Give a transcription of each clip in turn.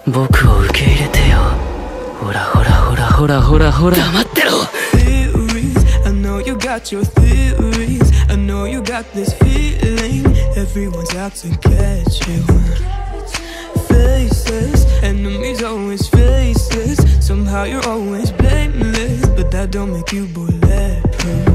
僕を受け入れてよ。ほらほらほらほらほらほら。黙ってろ。 Theories, I know you got your theories. I know you got this feeling. Everyone's out to get you. Faceless, enemies always faceless. Somehow you're always blameless, but that don't make you bulletproof.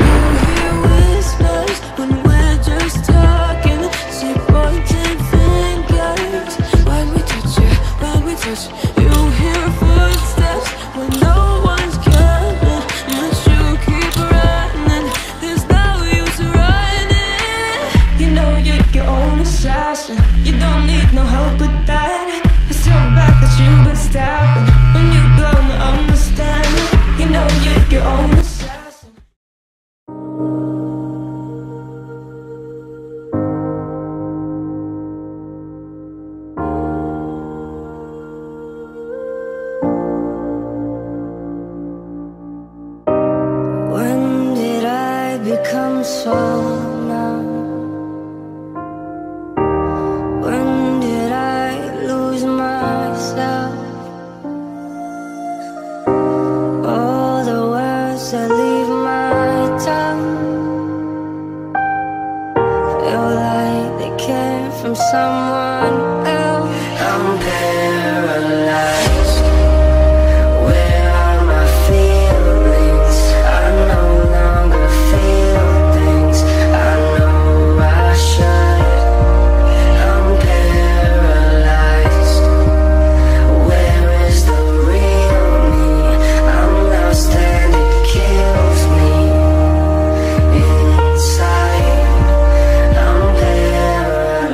You hear whispers when we're just talking. See pointing fingers. Why'd we touch it? Why'd we touch it? You hear footsteps when no one's coming, but you keep running. There's no use running. You know you're your own assassin. You don't need no help with that. It's your back that you've been stabbing. When you blow, no understanding. You know you're your own assassin. When did I become so numb? When did I lose myself? All the words that leave my tongue feel like they came from someone else. I'm paralyzed. Where are my feelings? I no longer feel things. I know I should. I'm paralyzed. Where is the real me? I'm lost and it kills me inside. I'm paralyzed.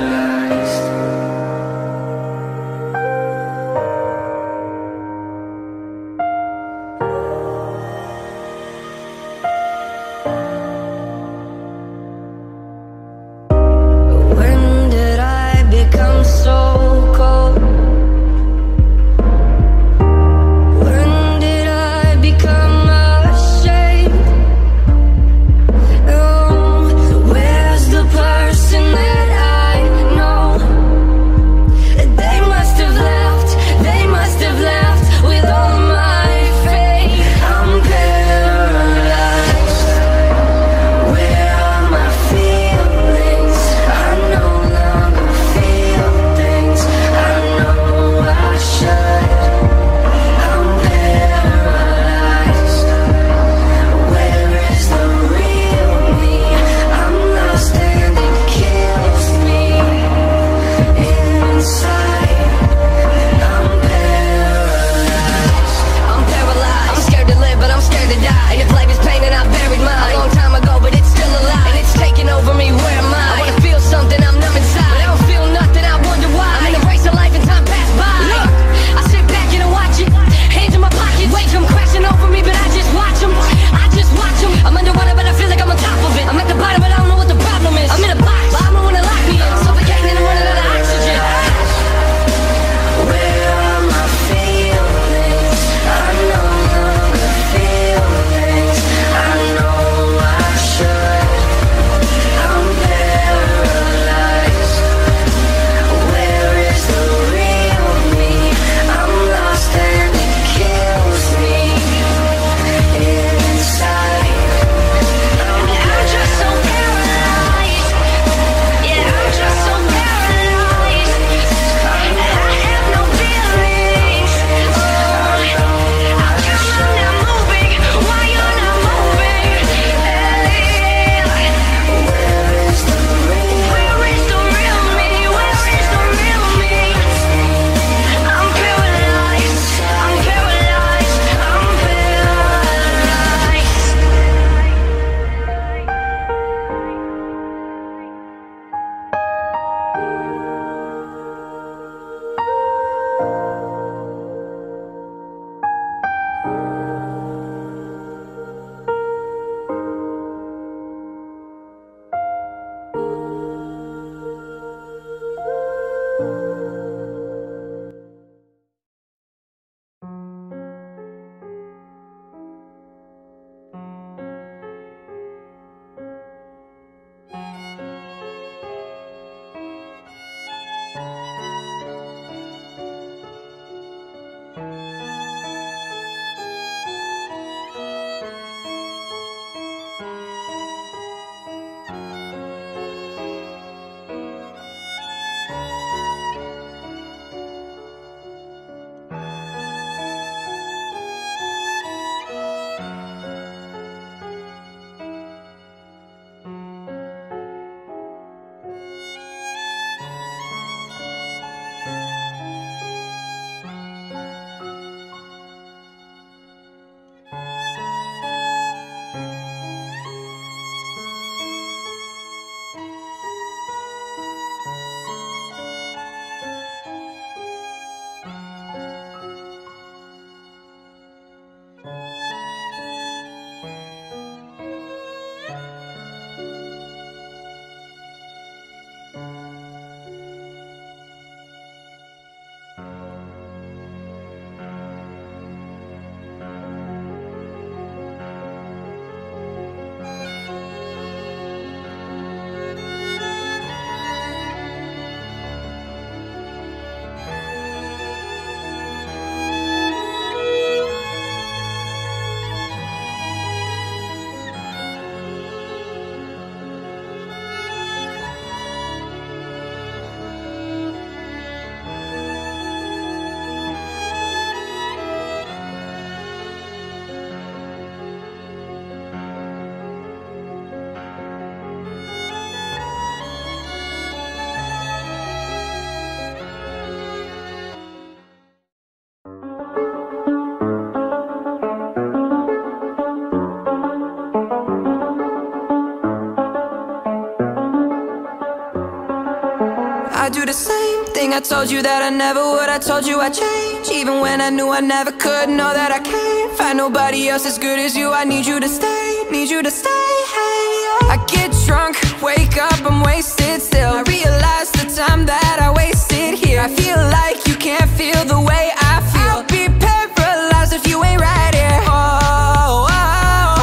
do the same thing I told you that I never would. I told you I'd change, even when I knew I never could. Know that I can't find nobody else as good as you. I need you to stay, need you to stay. Hey, I get drunk, wake up, I'm wasted still. I realize the time that I wasted here. I feel like you can't feel the way I feel. I'll be paralyzed if you ain't right here. Oh, oh,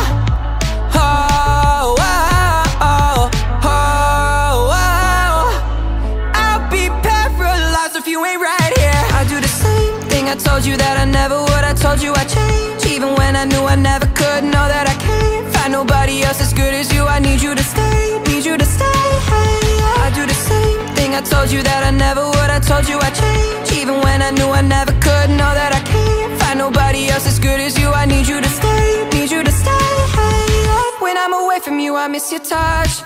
oh, oh, oh, oh, oh. I'll be paralyzed if you ain't right here. I do the same thing I told you that I never would. I told you I'd change, even when I knew I never could. Know that I can't find nobody else as good as you. I need you to stay, need you to stay. Hey, I do the same thing I told you that I never would. I told you I'd change, even when I knew I never could. Know that I can't find nobody else as good as you. I need you to stay, need you to stay. Hey, when I'm away from you, I miss your touch.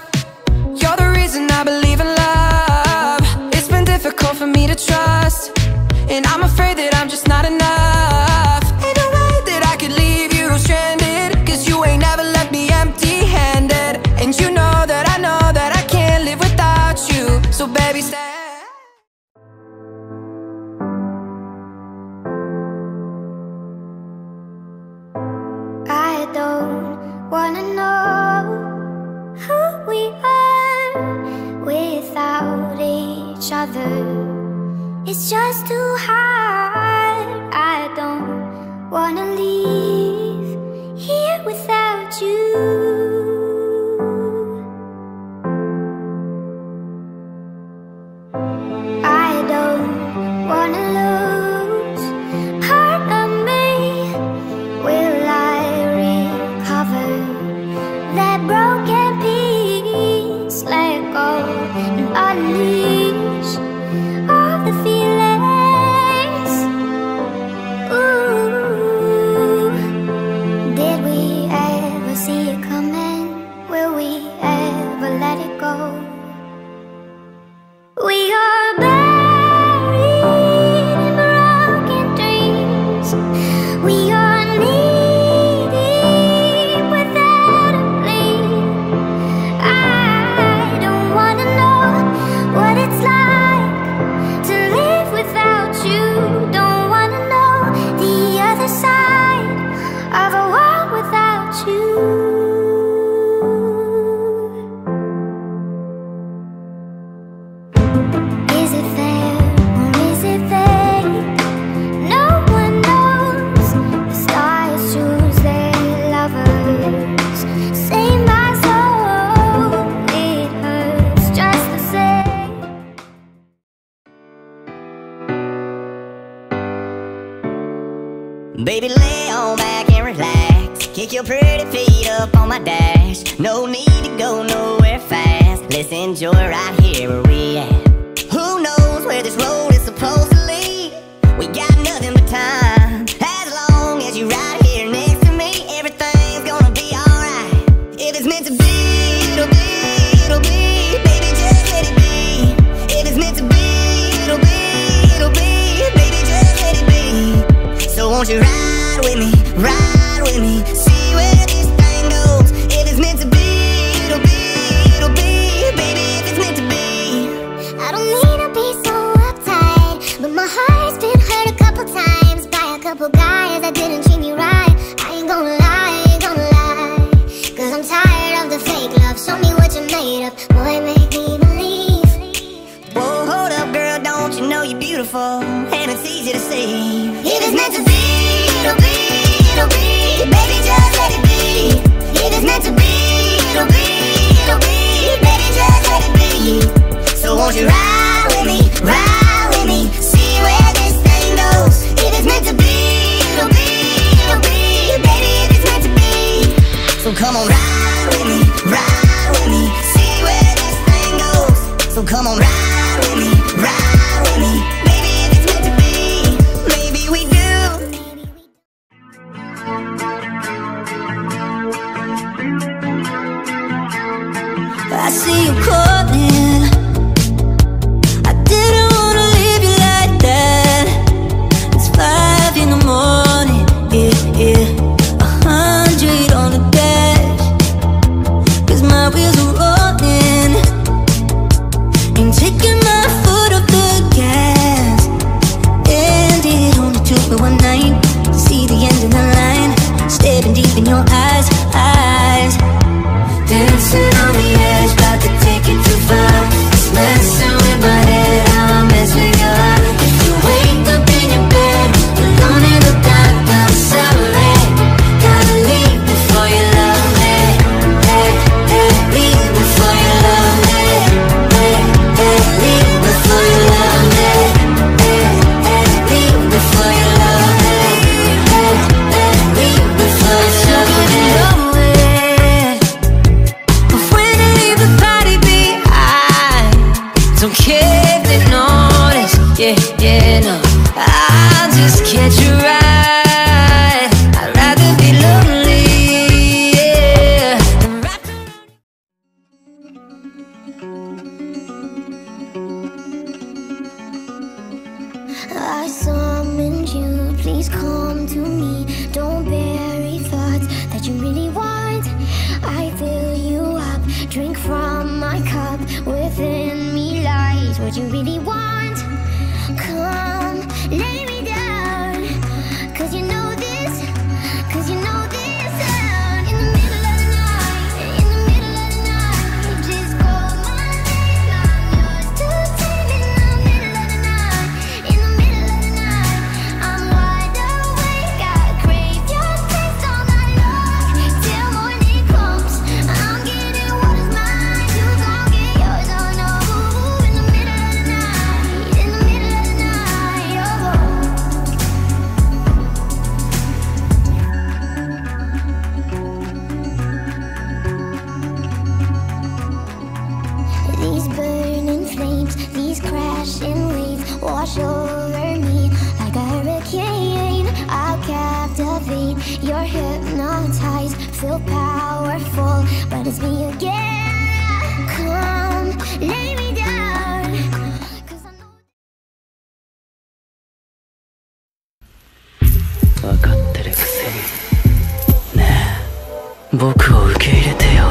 You're the reason I believe in love. It's been difficult for me to trust, and I'm afraid that I'm just not enough. Ain't no way that I could leave you stranded, 'cause you ain't never left me empty-handed. And you know that I can't live without you. So baby, stay. I don't wanna know who we are without each other. It's just too hard. I don't wanna leave here without you. I don't wanna lose part of me. Will I recover that broken piece? Let go and unleash all the feelings. Ooh, did we ever see it coming? Will we ever let it go? We are buried in broken dreams. We are knee-deep without a plea. I don't wanna know what it's like to live without you. Don't wanna know the other side of a world without you. Is it fair or is it fake? No one knows. The stars choose their lovers. Save my soul, it hurts just the same. Baby, lay on back and relax. Kick your pretty feet up on my dash. No need to go nowhere fast. Let's enjoy right here where we at. Who knows where this road is supposed to lead? We got nothing but time. As long as you're right here next to me, everything's gonna be alright. If it's meant to be, it'll be, it'll be. Baby, just let it be. If it's meant to be, it'll be, it'll be. Baby, just let it be. So won't you ride with me, ride with me, see where this thing goes. If it's meant to be, it'll be, it'll be. Baby, if it's meant to be. I don't mean to be so uptight, but my heart's been hurt a couple times by a couple guys that didn't treat me right. I ain't gonna lie, ain't gonna lie, 'cause I'm tired of the fake love. Show me what you're made of, boy, make me believe. Whoa, hold up, girl, don't you know you're beautiful? And it's easy to see. If it's meant to be, it'll be, it'll be. Baby, just let it be. If it's meant to be, it'll be, it'll be. Baby, just let it be. So won't you ride with me, see where this thing goes. If it's meant to be, it'll be, it'll be. Baby, if it's meant to be. So come on, ride with me, see where this thing goes. So come on, ride with me, baby, if it's meant to be. Maybe we do. I see you calling. I didn't wanna yeah, no, I'll just catch you right. I'd rather be lonely, yeah, than wrapped around. I summoned you, please come to me. Don't bury thoughts that you really want. I fill you up, drink from my cup. Within me lies what you really want. Come, lay me down, 'cause you know this, 'cause you know this sound. In the middle of the night, in the middle of the night, just call my name, I'm yours to take. In the middle of the night, in the middle of the night, I'm wide awake, I crave your taste all night long, till morning comes. I'm getting what is mine, you gon' get yours, oh no. In the middle of the night, in the middle of the night, oh. These burning flames, these crashing waves wash over me like a hurricane. I'll captivate, you're hypnotized, feel powerful, but it's me again. Come, lay me down, 'cause I know. 分かってるくせにねえ僕を受け入れてよ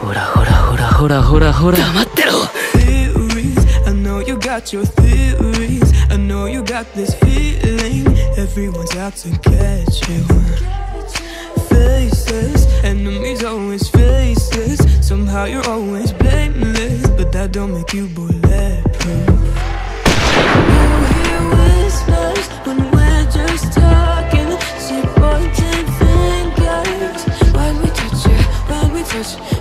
ほらほらほらほらほらほら黙ってろ Theories, I know you got your theories. I know you got this feeling. Everyone's out to get you. Faces, enemies always faces. Somehow you're always blameless, but that don't make you bulletproof. You hear whispers when we're just talking. See pointing fingers. Why'd we touch it? Why'd we touch it?